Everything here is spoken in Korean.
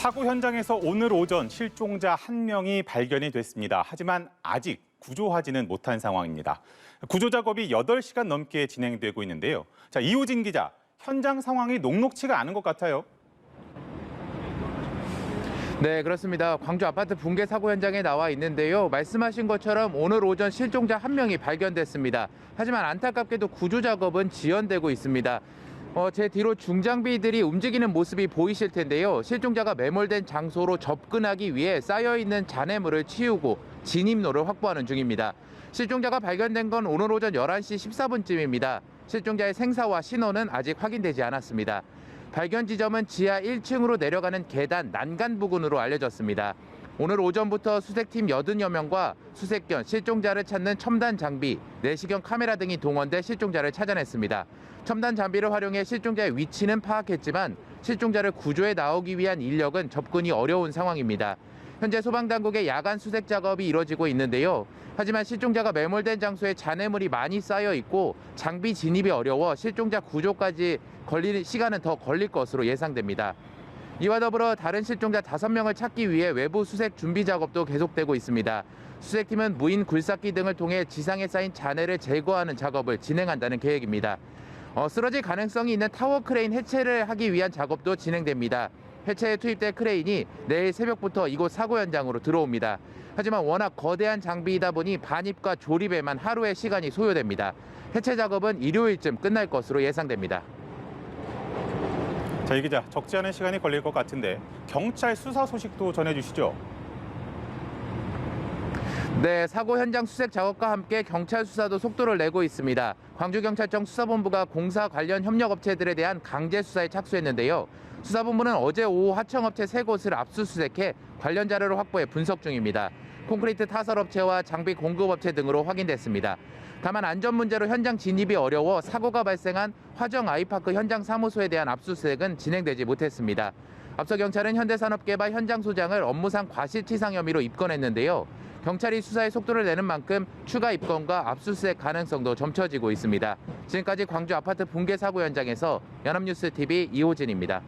사고 현장에서 오늘 오전 실종자 1명이 발견이 됐습니다. 하지만 아직 구조하지는 못한 상황입니다. 구조 작업이 8시간 넘게 진행되고 있는데요. 자, 이호진 기자, 현장 상황이 녹록치가 않은 것 같아요. 네, 그렇습니다. 광주 아파트 붕괴 사고 현장에 나와 있는데요. 말씀하신 것처럼 오늘 오전 실종자 1명이 발견됐습니다. 하지만 안타깝게도 구조 작업은 지연되고 있습니다. 제 뒤로 중장비들이 움직이는 모습이 보이실 텐데요. 실종자가 매몰된 장소로 접근하기 위해 쌓여있는 잔해물을 치우고 진입로를 확보하는 중입니다. 실종자가 발견된 건 오늘 오전 11시 14분쯤입니다. 실종자의 생사와 신원은 아직 확인되지 않았습니다. 발견 지점은 지하 1층으로 내려가는 계단 난간 부근으로 알려졌습니다. 오늘 오전부터 수색팀 80여 명과 수색견, 실종자를 찾는 첨단 장비, 내시경 카메라 등이 동원돼 실종자를 찾아냈습니다. 첨단 장비를 활용해 실종자의 위치는 파악했지만 실종자를 구조해 나오기 위한 인력은 접근이 어려운 상황입니다. 현재 소방당국의 야간 수색 작업이 이뤄지고 있는데요. 하지만 실종자가 매몰된 장소에 잔해물이 많이 쌓여 있고 장비 진입이 어려워 실종자 구조까지 걸리는 시간은 더 걸릴 것으로 예상됩니다. 이와 더불어 다른 실종자 5명을 찾기 위해 외부 수색 준비 작업도 계속되고 있습니다. 수색팀은 무인 굴삭기 등을 통해 지상에 쌓인 잔해를 제거하는 작업을 진행한다는 계획입니다. 쓰러질 가능성이 있는 타워 크레인 해체를 하기 위한 작업도 진행됩니다. 해체에 투입될 크레인이 내일 새벽부터 이곳 사고 현장으로 들어옵니다. 하지만 워낙 거대한 장비이다 보니 반입과 조립에만 하루의 시간이 소요됩니다. 해체 작업은 일요일쯤 끝날 것으로 예상됩니다. 자, 이 기자, 적지 않은 시간이 걸릴 것 같은데 경찰 수사 소식도 전해주시죠. 네, 사고 현장 수색 작업과 함께 경찰 수사도 속도를 내고 있습니다. 광주경찰청 수사본부가 공사 관련 협력업체들에 대한 강제 수사에 착수했는데요. 수사본부는 어제 오후 하청업체 3곳을 압수수색해 관련 자료를 확보해 분석 중입니다. 콘크리트 타설업체와 장비 공급업체 등으로 확인됐습니다. 다만 안전 문제로 현장 진입이 어려워 사고가 발생한 화정 아이파크 현장 사무소에 대한 압수수색은 진행되지 못했습니다. 앞서 경찰은 현대산업개발 현장 소장을 업무상 과실치상 혐의로 입건했는데요. 경찰이 수사에 속도를 내는 만큼 추가 입건과 압수수색 가능성도 점쳐지고 있습니다. 지금까지 광주 아파트 붕괴 사고 현장에서 연합뉴스 TV 이호진입니다.